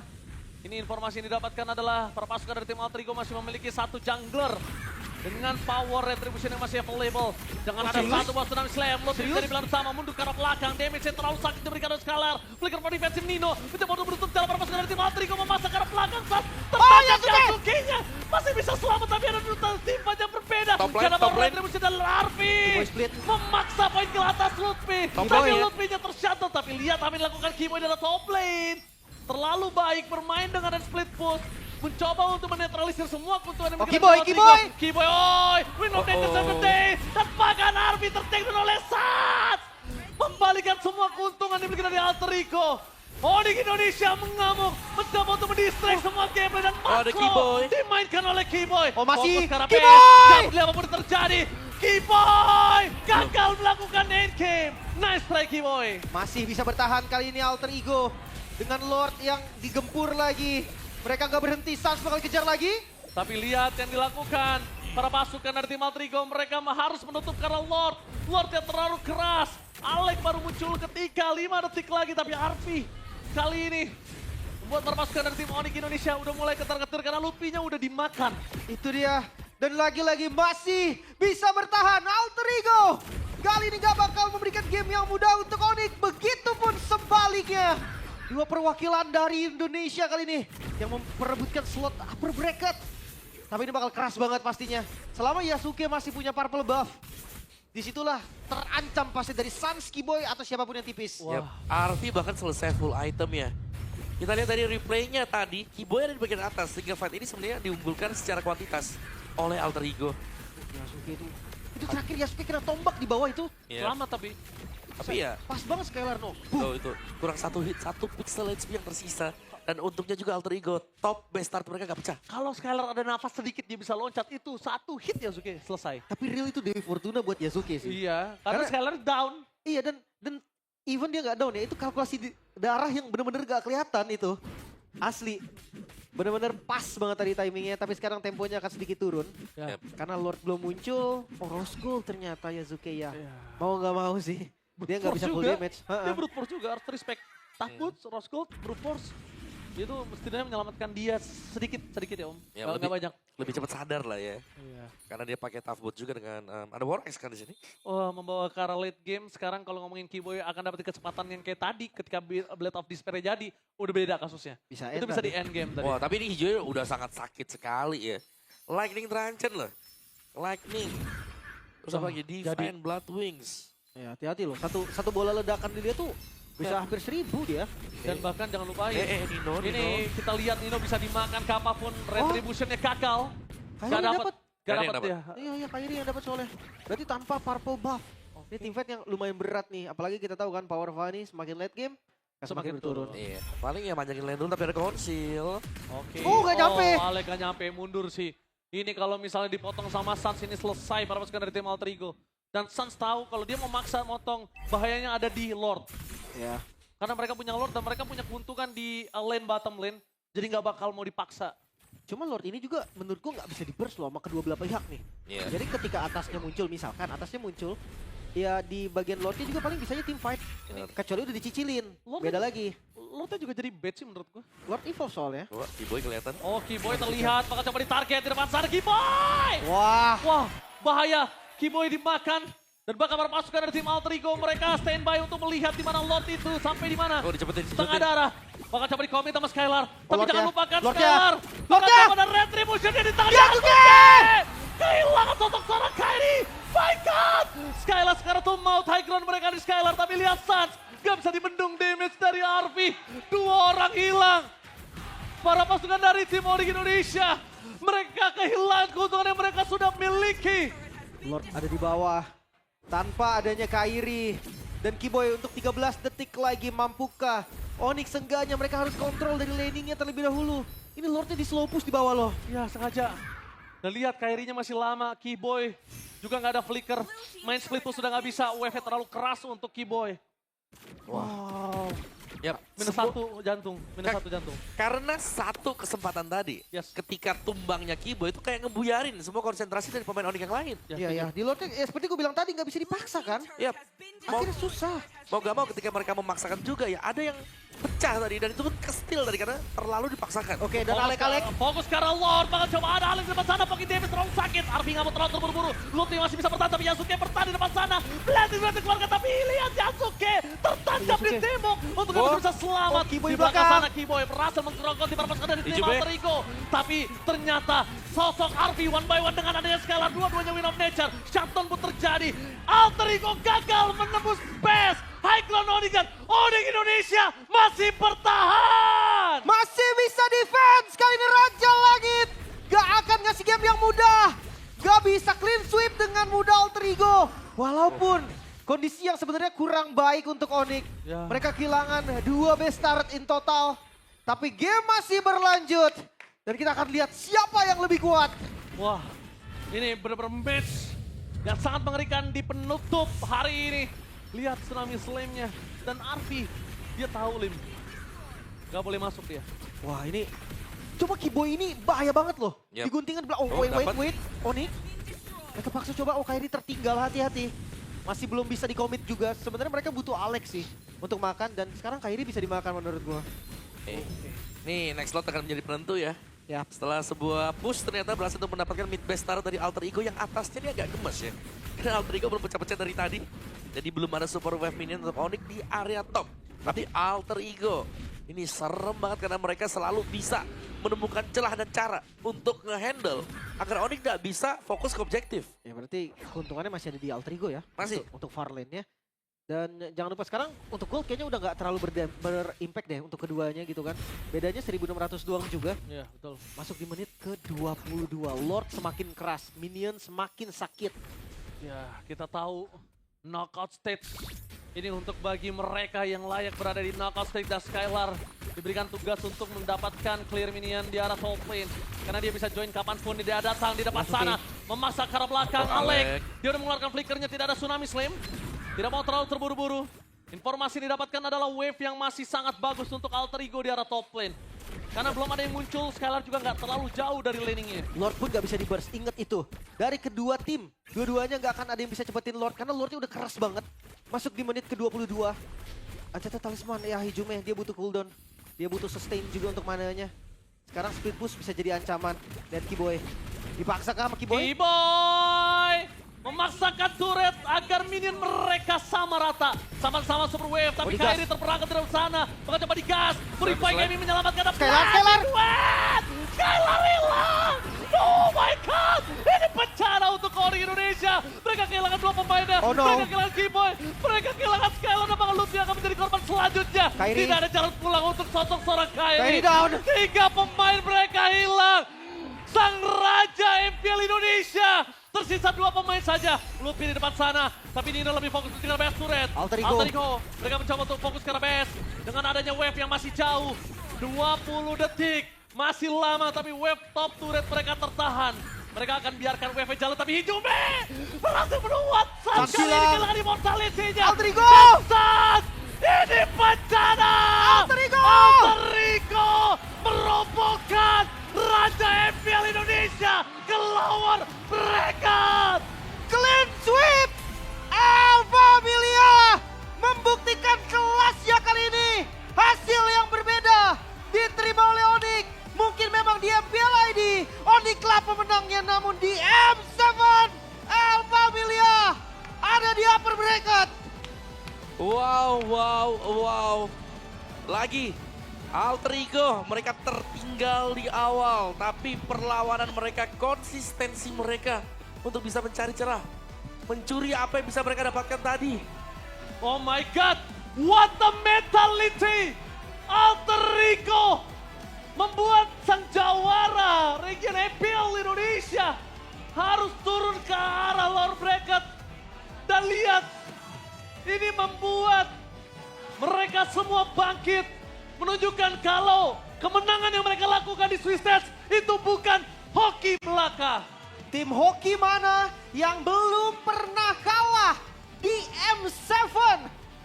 Ini informasi yang didapatkan adalah para pasukan dari tim Alter Ego masih memiliki satu jungler. Dengan power retribution yang masih available. Jangan ada serius? satu bos tsunami slam. Lutfi Serius? dari bilang sama. Mundur ke arah belakang. Damage yang terlalu sakit diberikan oleh Skylar. Flicker for defensive Nino. Mencoba untuk menutup jalan para pasukan dari tim Alter Ego. Memasak ke arah belakang. Tertangkap Yasuke-nya. Masih bisa selamat tapi ada brutal tim yang berbeda. Top lane, Karena top power lane. retribution dari Arfi. Keyboy split. Memaksa poin ke atas Lutfi. Top Tapi lane ya. Lutfi-nya tershuttle. Tapi lihat apa yang dilakukan Keyboy dalam top lane. Terlalu baik bermain dengan split push. Mencoba untuk menetralisir semua keuntungan yang Oh, dimiliki Keyboy, oleh Keyboy! Alter Ego. Keyboy, oi! Win of Nature Oh, oh. 7 day. Dan bahkan Arfi tertakedown oleh Suns. Membalikan semua keuntungan yang dimiliki dari Alter Ego. Onyx Indonesia mengamuk. Mencoba untuk mendistract semua gameplay dan Oh, ada makro Keyboy. dimainkan oleh Keyboy. Oh, masih Fokus ke arah Keyboy! PS. Jangan lihat apapun yang terjadi. Keyboy gagal melakukan endgame. Nice try Keyboy. Masih bisa bertahan kali ini Alter Ego. Dengan Lord yang digempur lagi. Mereka gak berhenti, Suns bakal kejar lagi. Tapi lihat yang dilakukan. Para pasukan dari tim Alter Ego, mereka harus menutup karena Lord. Lord yang terlalu keras. Alek baru muncul ketika 5 detik lagi. Tapi Arfi kali ini membuat para pasukan dari tim Onyx Indonesia udah mulai ketar-ketir karena Lutfi-nya udah dimakan. Itu dia. Dan lagi-lagi masih bisa bertahan Alter Ego. Kali ini gak bakal memberikan game yang mudah untuk Onyx. Begitupun sebaliknya. Dua perwakilan dari Indonesia kali ini yang memperebutkan slot upper bracket. Tapi ini bakal keras banget pastinya. Selama Yasuke masih punya purple buff, disitulah terancam pasti dari Suns, Keyboy atau siapapun yang tipis. Wah. Yap. Arfi bahkan selesai full item ya. Kita lihat dari replaynya tadi, Kiboy ada di bagian atas. Sehingga fight ini sebenarnya diunggulkan secara kuantitas oleh Alter Ego. Yasuke itu terakhir Yasuke kena tombak di bawah itu. Iya. Selamat tapi. Tapi ya, Pas banget Skylar no. tuh itu kurang 1 hit, 1 pixel HP yang tersisa. Dan untungnya juga Alter Ego, top base start mereka gak pecah. Kalau Skylar ada nafas sedikit dia bisa loncat, itu 1 hit Yasuke selesai. Tapi real itu Dewi Fortuna buat Yasuke sih. Iya, karena Skylar down. Iya dan even dia nggak down ya, itu kalkulasi darah yang bener-bener gak kelihatan itu. Asli. Bener-bener pas banget tadi timingnya, tapi sekarang temponya akan sedikit turun. Ya. Karena Lord belum muncul, Rose Gold ternyata Yasuke ya. Iya. Mau nggak mau sih, dia nggak bisa full juga. damage. Dia brute force juga, harus respect. Tough boots, Rose Gold, brute force. Itu mestinya menyelamatkan dia sedikit ya Om. Ya, Nggak banyak. Lebih cepat sadar lah ya. Iya. Karena dia pakai tough boot juga dengan ada War Axe kan di sini. Oh, membawa ke arah late game. Sekarang kalau ngomongin Kiboy akan dapat kesempatan yang kayak tadi ketika Blade of Despair jadi, udah beda kasusnya. Bisa Itu end bisa tadi. di end game tadi. Wah, tapi ini hijau udah sangat sakit sekali ya. Lightning Tranchan loh. Lightning. Terus apa Wah, lagi? jadi- Divine Blood Wings. Ya hati-hati loh, satu bola ledakan di dia tuh bisa Dan- hampir 1000 dia. Dan bahkan jangan lupain, Nino. ini kita lihat Nino bisa dimakan kapanpun, retributionnya gagal. Kairi Gak yang dapet, dapet. gak Kairi yang dapet ya. Iya, Kairi yang dapat soalnya. Berarti tanpa purple buff. Ini teamfight yang lumayan berat nih. Apalagi kita tahu kan power Fanny semakin late game, semakin berturun. Iya, paling ya manjangin lane dulu tapi ada konsil. Oke. Oh, nggak nyampe. Oh, Alek gak nyampe, mundur sih. Ini kalau misalnya dipotong sama Suns ini selesai para pasukan dari tim Alter Ego. Dan Suns tahu kalau dia mau maksa motong, bahayanya ada di Lord. Ya. Karena mereka punya Lord dan mereka punya keuntungan di lane bottom lane. Jadi nggak bakal mau dipaksa. Cuma Lord ini juga menurutku nggak bisa di-burst loh sama kedua belah pihak nih. Iya. Jadi ketika atasnya muncul, misalkan atasnya muncul, ya di bagian Lordnya juga paling bisanya team fight. Kecuali udah dicicilin, Lord beda lagi. Lordnya juga jadi bad sih menurut gua. Lord evolve soalnya. Wah, Kiboy kelihatan. Oh, Kiboy terlihat, bakal coba ditarget di depan sana Kiboy! Wah, Wah, bahaya. Kiboy dimakan. Dan bakal para pasukan dari tim Alter Ego mereka standby untuk melihat di mana Lord itu sampai di mana. Oh, dicepetin. Setengah darah. Bakal coba dikomit sama Skylar. Tapi Lordnya. jangan lupakan Lordnya. Skylar. Bakal Lordnya. coba ada retribution di tangan Yasuke. Yasuke. Kehilangan sosok seorang Kairi. My God. Skylar sekarang tuh mau high ground mereka di Skylar. Tapi lihat Suns. Gak bisa dibendung damage dari Arvi. 2 orang hilang. Para pasukan dari tim Onyx Indonesia. Mereka kehilangan keuntungan yang mereka sudah miliki. Lord ada di bawah. Tanpa adanya Kairi. Dan Kiboy untuk 13 detik lagi mampukah? Onyx seenggaknya mereka harus kontrol dari laningnya terlebih dahulu. Ini Lordnya di slow push di bawah loh. Ya sengaja. Dan lihat Kairinya masih lama. Kiboy juga nggak ada flicker. Main split pun sudah nggak bisa. Wave terlalu keras untuk Kiboy. Wow. Yap. Minus 1 jantung. Minus 1 jantung. Karena satu kesempatan tadi, Yes. ketika tumbangnya Kiboy itu kayak ngebuyarin semua konsentrasi dari pemain Onyx yang lain. Iya, ya. Di Lordnya ya seperti gue bilang tadi nggak bisa dipaksa kan. Yap. Mau, Akhirnya susah. mau gak mau ketika mereka memaksakan juga ya ada yang pecah tadi dan itu pun kestil tadi karena terlalu dipaksakan. Oke, dan Alek-Alek. Fokus ke arah Lord. Bakal coba ada Alek di depan sana. Pakai damage terlalu sakit. Arvi nggak mau terlalu terburu-buru. Lutfi masih bisa bertahan. Tapi Yasuke bertahan di depan sana. Blending keluarga. Tapi lihat Yasuke tertancap di Yasuke. tembok. Untuk Oh. bisa selamat. Oh, Kiboy Di belakang belakang. sana Kiboy berhasil menggerogoti di perpasukan dari tim Ijube. Alter Ego. Tapi ternyata sosok Arvi one by one dengan adanya Skylar. Dua-duanya win of nature. Shutdown pun terjadi. Alter Ego gagal menembus space. High ground Onyx. Onyx Indonesia masih bertahan. Masih bisa defense. Kali ini Raja Langit. Gak akan ngasih game yang mudah. Gak bisa clean sweep dengan mudah Alter Ego. Walaupun kondisi yang sebenarnya kurang baik untuk Onyx. Ya. Mereka kehilangan 2 base turret in total. Tapi game masih berlanjut. Dan kita akan lihat siapa yang lebih kuat. Wah, ini benar-benar match yang sangat mengerikan di penutup hari ini. Lihat tsunami slam-nya. Dan Arvi, dia tahu Lim. Gak boleh masuk dia. Wah ini, coba Kiboy ini bahaya banget loh. Yap. Diguntingin, oh, Oh, dapat. wait. Onyx. Mereka paksa coba, oh Kairi tertinggal, hati-hati. Masih belum bisa dikomit juga. Sebenarnya mereka butuh Alex sih untuk makan. Dan sekarang Kairi bisa dimakan menurut gua. Nih, next slot akan menjadi penentu ya. Ya. Setelah sebuah push ternyata berhasil untuk mendapatkan mid base star dari Alter Ego yang atasnya ini agak gemes ya. Karena Alter Ego belum pecah-pecah dari tadi. Jadi belum ada super wave minion untuk Onyx di area top. Tapi Alter Ego ini serem banget karena mereka selalu bisa menemukan celah dan cara untuk ngehandle agar Onyx gak bisa fokus ke objektif. Ya berarti keuntungannya masih ada di Alter Ego ya. Masih. Untuk far lane-nya. Dan jangan lupa sekarang untuk gold kayaknya udah nggak terlalu berimpact deh untuk keduanya gitu kan. Bedanya 1600 doang juga. Iya, betul. Masuk di menit ke-22. Lord semakin keras, minion semakin sakit. Ya, kita tahu knockout stage ini untuk bagi mereka yang layak berada di knockout stage dan Skylar diberikan tugas untuk mendapatkan clear minion di arah top lane. Karena dia bisa join kapanpun dia datang di depan sana. Memaksa ke arah belakang Alek. Dia udah mengeluarkan flickernya, tidak ada tsunami slam. Tidak mau terlalu terburu-buru. Informasi yang didapatkan adalah wave yang masih sangat bagus untuk Alter Ego di arah top lane. Karena belum ada yang muncul, Skylar juga nggak terlalu jauh dari laningnya. Lord pun nggak bisa di burst, inget itu. Dari kedua tim, dua-duanya nggak akan ada yang bisa cepetin Lord. Karena Lordnya udah keras banget. Masuk di menit ke-22. Ancata talisman, ya Hijume, dia butuh cooldown. Dia butuh sustain juga untuk mananya. Sekarang speed push bisa jadi ancaman. Dan Kiboy, dipaksa kah sama Kiboy? Kiboy memaksakan turret agar minion mereka sama rata. Sama-sama super wave, tapi digas. Kairi terperangkap dari sana. Maka coba digas. Purify Gaming menyelamatkan. Skylar. Skylar hilang. Oh my god. Ini bencana untuk Ori Indonesia. Mereka kehilangan 2 pemainnya. Oh no. Mereka kehilangan Kiboy. Mereka kehilangan Skylar. Dan Bang Lutfi akan menjadi korban selanjutnya. Kairi. Tidak ada jalan pulang untuk sosok seorang Kairi Kairi. down. 3 pemain mereka hilang. Sang Raja MPL Indonesia. Tersisa 2 pemain saja. Lutfi di depan sana. Tapi Nina lebih fokus ke arah base turret. Alter Ego. Mereka mencoba untuk fokus ke arah base. Dengan adanya wave yang masih jauh. 20 detik. Masih lama tapi wave top turret mereka tertahan. Mereka akan biarkan wave jalan tapi Hijume berhasil menuat. Saat kali ini kehilangan immortality-nya. Alter Ego. Saat ini bencana. Alter Ego. Alter Ego merobohkan Raja MPL Indonesia ke lower bracket. Clean sweep! Alpha membuktikan kelasnya kali ini. Hasil yang berbeda diterima oleh Onyx. Mungkin memang di MPL ID Onyx lah pemenangnya, namun di M7 Alpha ada di upper bracket. Wow. Lagi Alter Ego, mereka tertinggal di awal, tapi perlawanan mereka, konsistensi mereka untuk bisa mencari celah, mencuri apa yang bisa mereka dapatkan tadi. Oh my god, what a mentality! Alter Ego membuat sang jawara region MPL Indonesia harus turun ke arah lower bracket. Dan lihat, ini membuat mereka semua bangkit. Menunjukkan kalau kemenangan yang mereka lakukan di Swiss Stage itu bukan hoki belaka. Tim hoki mana yang belum pernah kalah di M7?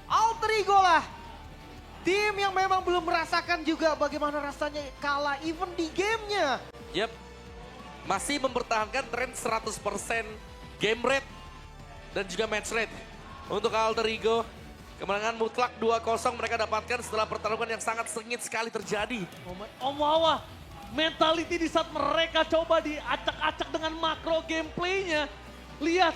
Alter Ego lah. Tim yang memang belum merasakan juga bagaimana rasanya kalah even di gamenya. Yep, masih mempertahankan tren 100% game rate dan juga match rate. Untuk Alter Ego, kemenangan mutlak 2-0 mereka dapatkan setelah pertarungan yang sangat sengit sekali terjadi. Wah, mentality di saat mereka coba diacak-acak dengan makro gameplaynya. Lihat,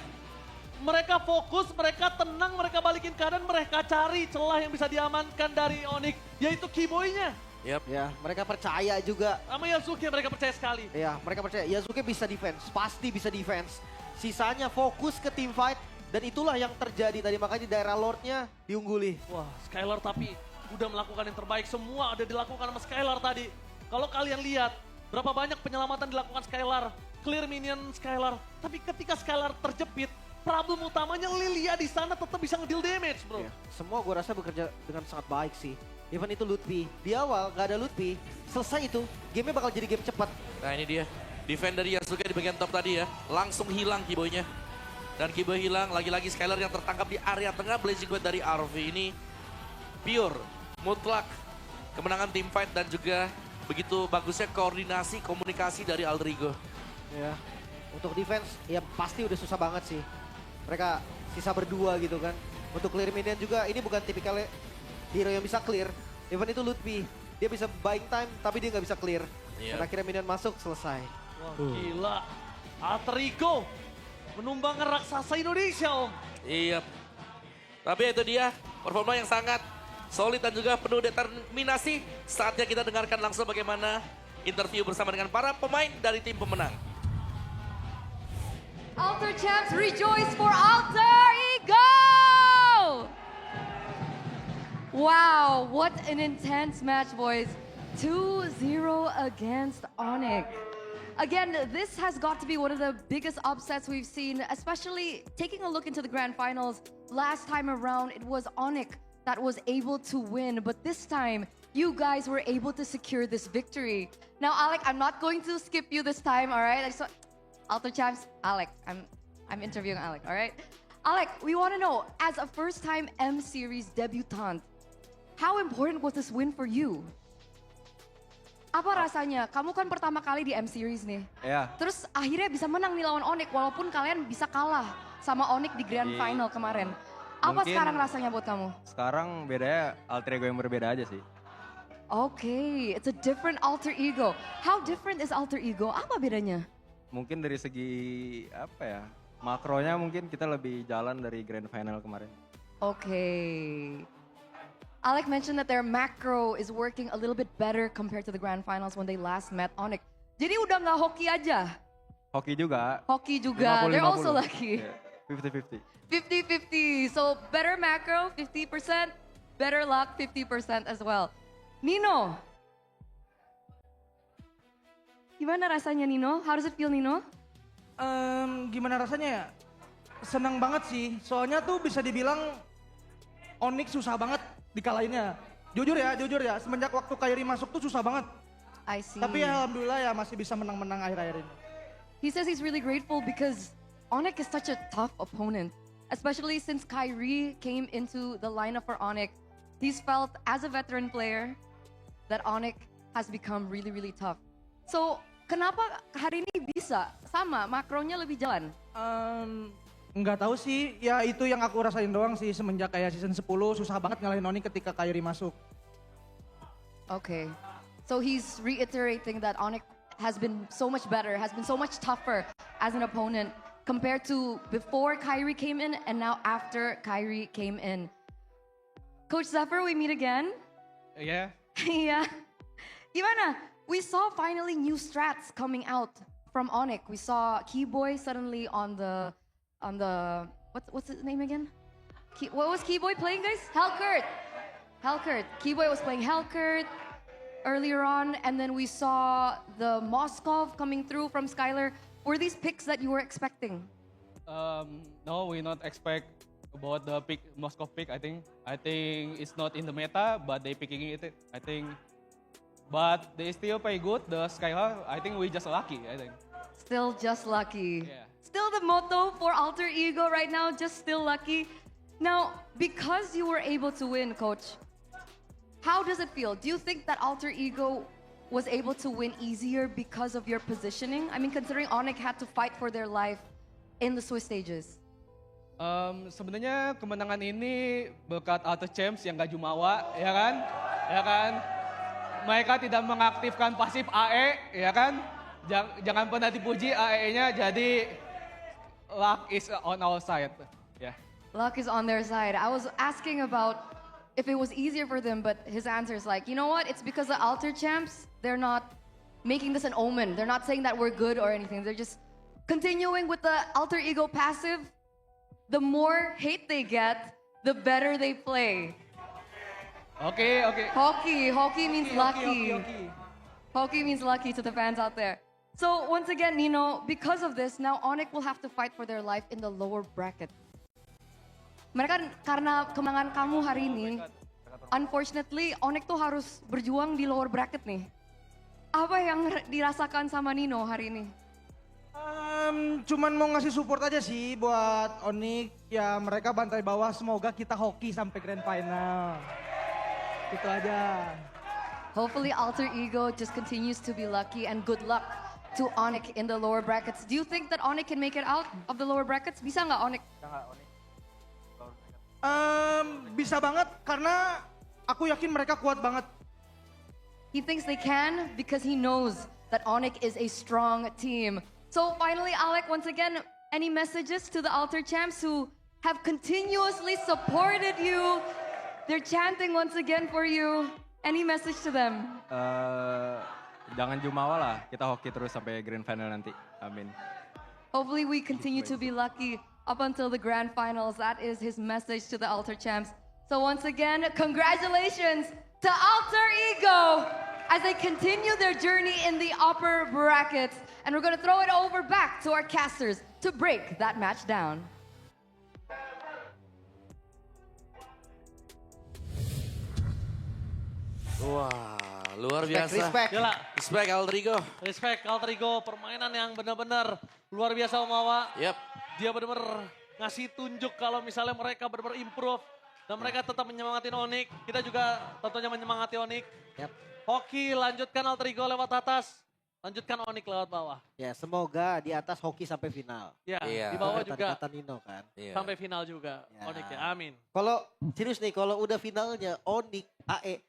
mereka fokus, mereka tenang, mereka balikin keadaan, mereka cari celah yang bisa diamankan dari Onyx, yaitu Kiboy-nya. Yep. Ya, mereka percaya juga. Sama Yasuke mereka percaya sekali. Ya, mereka percaya Yasuke bisa defense, pasti bisa defense. Sisanya fokus ke team fight. Dan itulah yang terjadi tadi, makanya di daerah Lordnya diungguli. Wah, Skylar tapi udah melakukan yang terbaik. Semua ada dilakukan sama Skylar tadi. Kalau kalian lihat, berapa banyak penyelamatan dilakukan Skylar. Clear minion Skylar. Tapi ketika Skylar terjepit, problem utamanya Lilia di sana tetap bisa ngedeal damage, bro. Ya, semua gue rasa bekerja dengan sangat baik sih. Even itu Lutfi. Di awal gak ada Lutfi, selesai itu, gamenya bakal jadi game cepat. Nah ini dia, defend dari Yasuke di bagian top tadi ya. Langsung hilang Kiboy-nya. Dan Kiboy hilang, lagi-lagi Skylar yang tertangkap di area tengah. Blazing Wave dari RV ini pure, mutlak kemenangan team fight dan juga begitu bagusnya koordinasi, komunikasi dari Alter Ego. Ya, untuk defense ya pasti udah susah banget sih. Mereka sisa berdua gitu kan. Untuk clear minion juga ini bukan tipikal hero yang bisa clear. Even itu Lutfi, dia bisa buying time tapi dia nggak bisa clear. Dan akhirnya minion masuk, selesai. Wah, gila. Alter Ego menumbangkan raksasa Indonesia, Om. Iya. Tapi itu dia performa yang sangat solid dan juga penuh determinasi. Saatnya kita dengarkan langsung bagaimana interview bersama dengan para pemain dari tim pemenang. Alter Champs rejoice for Alter Ego! Wow, what an intense match, boys. 2-0 against Onyx. Again, this has got to be one of the biggest upsets we've seen, especially taking a look into the grand finals. Last time around, it was Onyx that was able to win, but this time, you guys were able to secure this victory. Now, Alec, I'm not going to skip you this time, all right? Alter Champs, Alec, I'm interviewing Alec, all right? Alec, we want to know, as a first-time M Series debutant, how important was this win for you? Apa rasanya? Kamu kan pertama kali di M Series nih. Ya, Terus akhirnya bisa menang nih lawan Onyx walaupun kalian bisa kalah sama Onyx di grand Iya. final kemarin. Apa Mungkin- sekarang rasanya buat kamu? sekarang bedanya alter ego yang berbeda aja sih. Okay, it's a different alter ego. How different is alter ego? Apa bedanya? Mungkin dari segi apa ya, makronya mungkin kita lebih jalan dari grand final kemarin. Okay. Alec mentioned that their macro is working a little bit better compared to the grand finals when they last met Onyx. Jadi udah nggak hoki aja, Hoki juga. hoki juga. They're 50-50. also lucky. Iya, 50-50. 50-50. So better macro 50%, better luck 50% as well. Nino. Gimana rasanya Nino? How does it feel Nino? Gimana rasanya ya? Senang banget sih, soalnya tuh bisa dibilang Onyx susah banget dikalahinnya. Jujur ya, semenjak waktu Kairi masuk tuh susah banget. I see. Tapi alhamdulillah ya masih bisa menang-menang akhir-akhir ini. He says he's really grateful because Onyx is such a tough opponent, especially since Kyrie came into the lineup for Onyx. He's felt as a veteran player that Onyx has become really, really tough. So, kenapa hari ini bisa sama makronya lebih jalan? Nggak tahu sih, ya itu yang aku rasain doang sih semenjak kayak season 10 susah banget ngalahin Onyx ketika Kairi masuk. Okay. So he's reiterating that Onyx has been so much better, has been so much tougher as an opponent compared to before Kyrie came in and now after Kyrie came in. Coach Zephyr, we meet again. Yeah. Yeah. Gimana? We saw finally new strats coming out from Onyx. We saw Keyboy suddenly on the what's his name again? What was Keyboy playing, guys? Hellcurt. Keyboy was playing Hellcurt earlier on, and then we saw the Moskov coming through from Skylar. Were these picks that you were expecting? No, we not expect about the pick Moscow pick. I think it's not in the meta, but they picking it. I think, but they still play good. The Skylar, I think we just lucky. I think. Still just lucky. Yeah. Still the motto for Alter Ego right now, just still lucky. Now, because you were able to win, Coach, how does it feel? Do you think that Alter Ego was able to win easier because of your positioning? I mean, considering Onyx had to fight for their life in the Swiss stages. Sebenarnya kemenangan ini berkat Alter Champs yang gak jumawa, ya kan? Ya kan? Mereka tidak mengaktifkan pasif AE, ya kan? Jangan pernah dipuji AE-nya, jadi luck is on our side. Yeah. Luck is on their side. I was asking about if it was easier for them, but his answer is like, you know what? It's because the Alter Champs, they're not making this an omen. They're not saying that we're good or anything. They're just continuing with the Alter Ego passive. The more hate they get, the better they play. Okay. Hockey means lucky. Hockey means lucky to the fans out there. So once again, Nino, because of this, now Onyx will have to fight for their life in the lower bracket. Mereka karena kemenangan kamu hari ini, unfortunately Onyx tuh harus berjuang di lower bracket nih. Apa yang dirasakan sama Nino hari ini? Cuman mau ngasih support aja sih buat Onyx. Ya mereka bantai bawah, semoga kita hoki sampai grand final. Itu aja. Hopefully Alter Ego just continues to be lucky and good luck to Onyx in the lower brackets. Do you think that Onyx can make it out of the lower brackets? Bisa nggak Onyx? Bisa banget karena aku yakin mereka kuat banget. He thinks they can because he knows that Onyx is a strong team. So finally, Alec, once again, any messages to the Alter Champs who have continuously supported you? They're chanting once again for you. Any message to them? Jangan jumawa lah, kita hoki terus sampai grand final nanti. Amin. Hopefully we continue to be lucky up until the grand finals. That is his message to the Alter Champs. So once again, congratulations to Alter Ego as they continue their journey in the upper brackets. And we're gonna throw it over back to our casters to break that match down. Wah, luar biasa. Respect. Gila, Respect Aldrigo. respect Alter Ego, permainan yang benar-benar luar biasa Om Awa. Yap. Dia benar-benar ngasih tunjuk kalau misalnya mereka benar-benar improve. Dan mereka tetap menyemangatin Onyx. Kita juga tentunya menyemangati Onyx. Yap. Hoki lanjutkan Alter Ego lewat atas. Lanjutkan Onyx lewat bawah. Ya semoga di atas hoki sampai final. Ya, Iya. di bawah Kata- juga kata Nino kan. Iya. sampai final juga Ya. Onyx ya. Amin. Kalau serius nih, kalau udah finalnya Onyx, AE,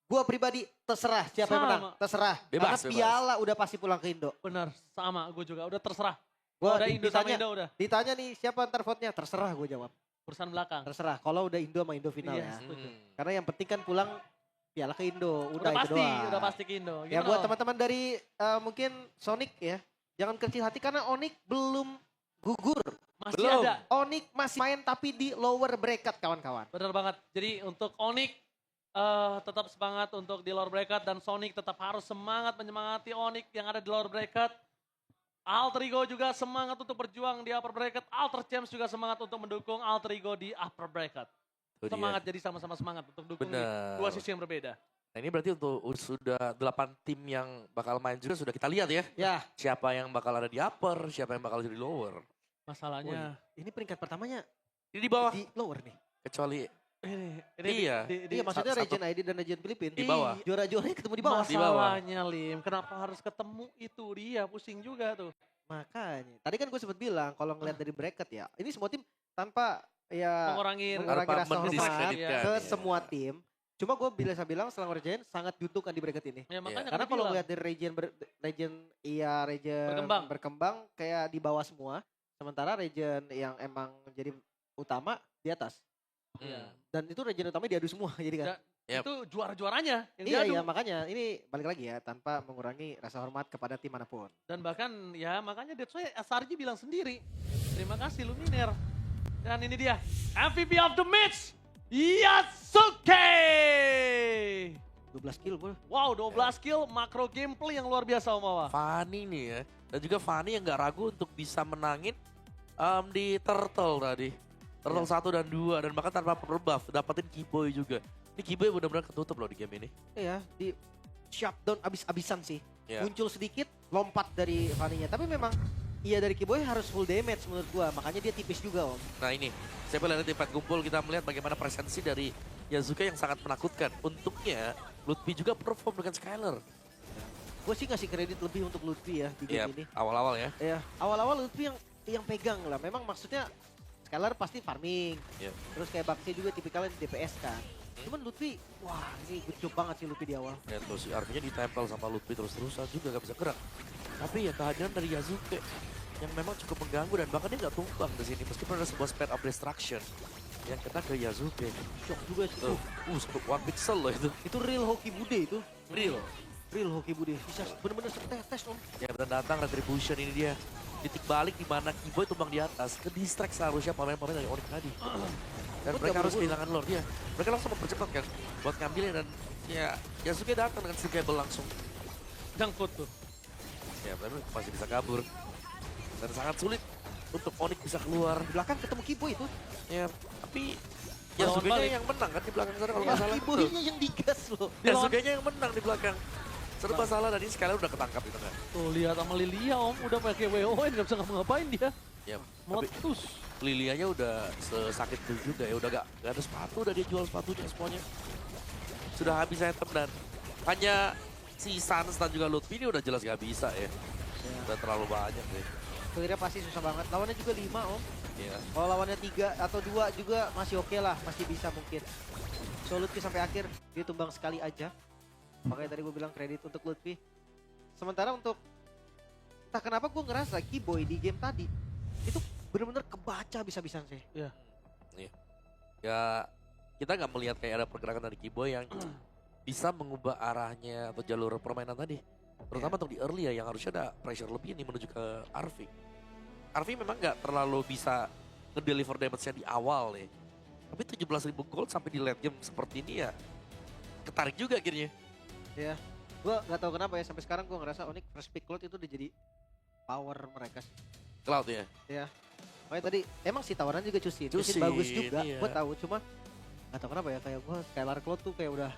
gua pribadi terserah siapa yang Sama. menang, terserah. Bebas, Karena bebas. piala udah pasti pulang ke Indo. Benar, sama gue juga. Udah terserah. Gua Udah Indo sama ditanya, Indo udah. ditanya nih siapa ntar vote-nya, terserah gue jawab. Urusan belakang. Terserah. Kalau udah Indo sama Indo final Iya, ya. setuju. Karena yang penting kan pulang piala ke Indo, Udah itu pasti, doang. udah pasti ke Indo. Ya Gitu buat loh. teman-teman dari mungkin Sonic ya, jangan kecil hati karena Onyx belum gugur. Masih Belum. ada. Onyx masih main tapi di lower bracket kawan-kawan. Benar banget. Jadi untuk Onyx tetap semangat untuk di lower bracket dan Sonic tetap harus semangat menyemangati Onyx yang ada di lower bracket. Alter Ego juga semangat untuk berjuang di upper bracket. Alter Champs juga semangat untuk mendukung Alter Ego di upper bracket. Itu dia. Semangat jadi sama-sama semangat untuk dukung di Benar. dua sisi yang berbeda. Nah ini berarti untuk sudah 8 tim yang bakal main juga sudah kita lihat ya. Ya, Siapa yang bakal ada di upper, siapa yang bakal jadi lower. Masalahnya ini peringkat pertamanya Ini di bawah. di lower nih. Kecuali ini Iya. Iya maksudnya satu- Region ID dan Region Filipina. Di bawah. Juara-juaranya ketemu di bawah. Di bawah. Masalahnya Lim, kenapa harus ketemu itu dia pusing juga tuh. Makanya. Tadi kan gue sempat bilang kalau ngeliat dari bracket ya. Ini semua tim tanpa ya Mengurangi mengurangi Tanpa rasa hormat mendiskreditkan, ke ya. semua tim. Cuma gue bisa bilang Selangor Giant sangat diuntungkan di bracket ini. Ya makanya Karena kan kalau dibilang. ngeliat dari region Berkembang. berkembang kayak di bawah semua. Sementara region yang emang jadi utama di atas. Iya. Dan itu region utamanya diadu semua jadi kan. Yap. Itu juara-juaranya yang Iya diadu. iya makanya ini balik lagi ya tanpa mengurangi rasa hormat kepada tim manapun. Dan bahkan ya makanya that's why SRG bilang sendiri. Terima kasih Luminer. Dan ini dia MVP of the match. Yasuke. 12 kill bro. Wow 12 kill makro gameplay yang luar biasa Om Awa. Fanny nih ya. Dan juga Fanny yang gak ragu untuk bisa menangin di Turtle tadi. Turtle 1 dan 2 dan bahkan tanpa buff dapetin Keyboy juga. Ini Keyboy benar-benar ketutup loh di game ini. Iya di shutdown abis-abisan sih. Ya. Muncul sedikit lompat dari Fanny-nya. Tapi memang iya dari Kiboy harus full damage menurut gua. Makanya dia tipis juga om. Nah ini, saya lihat di Pet Kumpul kita melihat bagaimana presensi dari Yasuke yang sangat menakutkan. Untungnya Lutfi juga perform dengan Skyler. Gue sih ngasih kredit lebih untuk Lutfi ya di game Iya, ini. awal-awal ya. Ya awal-awal Lutfi yang pegang lah. Memang maksudnya Skylar pasti farming. Iya. Terus kayak Bakti juga tipikalnya di DPS kan. Cuman Lutfi, wah ini good job banget sih Lutfi di awal. Ya tuh sih, artinya ditempel sama Lutfi terus-terusan juga gak bisa gerak. Tapi ya kehadiran dari Yasuke yang memang cukup mengganggu dan bahkan dia gak tumbang di sini meskipun ada sebuah spare of destruction yang kena ke Yasuke. Shock juga sih. Tuh, one pixel loh itu. Itu real hoki bude itu. Real. Real hoki bude. Bisa bener-bener setetes om. Ya dan datang retribution ini dia. Titik balik di mana Kiboy tumbang di atas, ke distract seharusnya pemain-pemain dari Onyx tadi. Dan Betul, mereka harus betul. kehilangan Lord dia. Mereka langsung mempercepat kan buat ngambilnya dan ya Yasuke datang dengan steel cable langsung. Jangkut tuh. Ya tapi masih bisa kabur. Dan sangat sulit untuk Onyx bisa keluar. Di belakang ketemu Kiboy itu. Ya tapi Lawan Yasuke-nya balik. yang menang kan di belakang sana kalau Ya, nggak salah. Kiboy-nya yang digas loh. Yasuke-nya yang menang di belakang. Serba salah dan ini sekali udah ketangkap di tengah. Tuh lihat sama Lilia Om udah pakai WON gak bisa ngapa-ngapain dia. Ya, tapi Meletus. Lilianya udah sesakit itu juga ya, udah gak ada sepatu, udah dia jual sepatunya semuanya. Sudah habis item dan hanya si Sans dan juga Lutfi ini udah jelas gak bisa ya. Udah terlalu banyak deh. Clear-nya pasti susah banget. Lawannya juga 5 om. Ya. Kalau lawannya 3 atau 2 juga masih oke lah. Masih bisa mungkin. So Lutfi sampai akhir dia tumbang sekali aja. Makanya tadi gue bilang kredit untuk Lutfi. Sementara untuk entah kenapa gue ngerasa Kiboy di game tadi itu bener-bener kebaca bisa-bisan sih. Ya kita nggak melihat kayak ada pergerakan dari Kiboy yang bisa mengubah arahnya atau jalur permainan tadi. Terutama untuk di early ya yang harusnya ada pressure lebih nih menuju ke Arvi. Arvi memang nggak terlalu bisa ngedeliver damage-nya di awal nih. Tapi 17.000 gold sampai di late game seperti ini ya ketarik juga akhirnya. Ya, gue nggak tahu kenapa ya sampai sekarang gue ngerasa Onyx first pick Cloud itu udah jadi power mereka sih. Cloud ya. Ya, makanya tadi emang sih tawaran juga Cusin Cusin, bagus juga, iya. gue tahu cuma nggak tahu kenapa ya kayak gue Skylar Cloud tuh kayak udah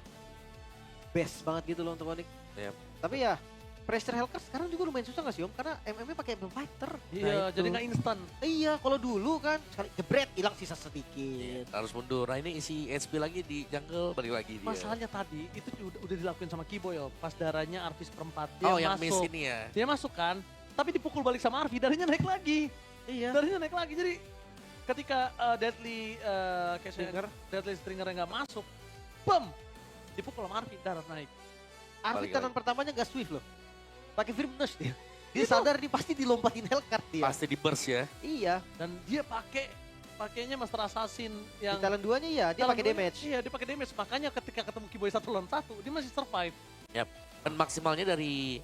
best banget gitu loh untuk Onyx. Yep. Tapi ya pressure Hellcat sekarang juga lumayan susah gak sih Om? Karena MM-nya pakai Emblem Fighter. Iya, Nah, itu. jadi nggak instan. Iya, kalau dulu kan sekali jebret hilang sisa sedikit. Harus mundur. Nah ini isi HP lagi di jungle balik lagi dia. Masalahnya tadi itu udah dilakuin sama Kiboy ya. Pas darahnya Arvis perempat dia Oh yang masuk. miss ini ya. Dia masuk kan, tapi dipukul balik sama Arvi, darahnya naik lagi. Iya. Darahnya naik lagi. Jadi ketika Stringer. Deadly Stringer yang nggak masuk, bam, dipukul sama Arvi, darah naik. Arvi Balik kanan pertamanya gak swift loh. Pakai Firmness dia. Dia Itu. sadar dia pasti dilompatin Hellcat dia. Pasti di burst ya. Iya. Dan dia pakainya Master Assassin Di yang talent 2-nya iya, dia dalam pakai duanya- damage. Iya, dia pakai damage. Makanya ketika ketemu Kiboy 1 lawan 1, dia masih survive. Dan maksimalnya dari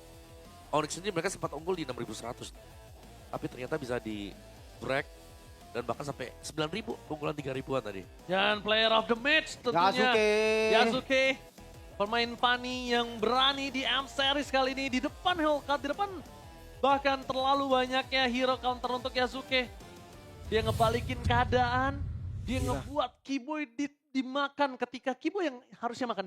Onyx sendiri mereka sempat unggul di 6.100. Tapi ternyata bisa di break dan bahkan sampai 9.000, keunggulan 3.000-an tadi. Dan player of the match tentunya Yasuke. Pemain Fanny yang berani di M-Series kali ini di depan Hellcat, di depan bahkan terlalu banyaknya hero counter untuk Yasuke. Dia ngebalikin keadaan, dia ngebuat Kiboy dimakan ketika Kiboy yang harusnya makan